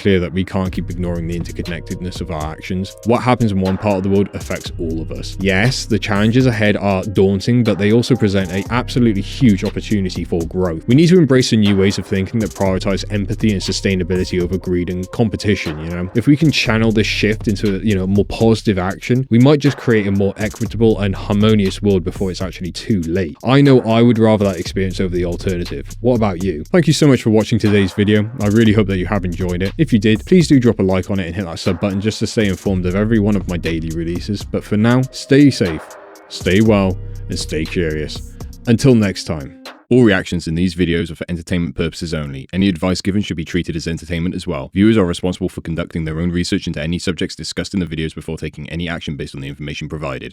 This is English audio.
clear that we can't keep ignoring the interconnectedness of our actions. What happens in one part of the world affects all of us. Yes, the challenges ahead are daunting, but they also present an absolutely huge opportunity for growth. We need to embrace the new ways of thinking that prioritize empathy and sustainability over greed and competition, If we can channel this shift into, more positive action, we might just create a more equitable and harmonious world before it's actually too late. I know I would rather that experience over the alternative. What about you? Thank you so much for watching today's video. I really hope that you have enjoyed it. If you did, please do drop a like on it and hit that sub button just to stay informed of every one of my daily releases. But for now, stay safe, stay well, and stay curious. Until next time. All reactions in these videos are for entertainment purposes only. Any advice given should be treated as entertainment as well. Viewers are responsible for conducting their own research into any subjects discussed in the videos before taking any action based on the information provided.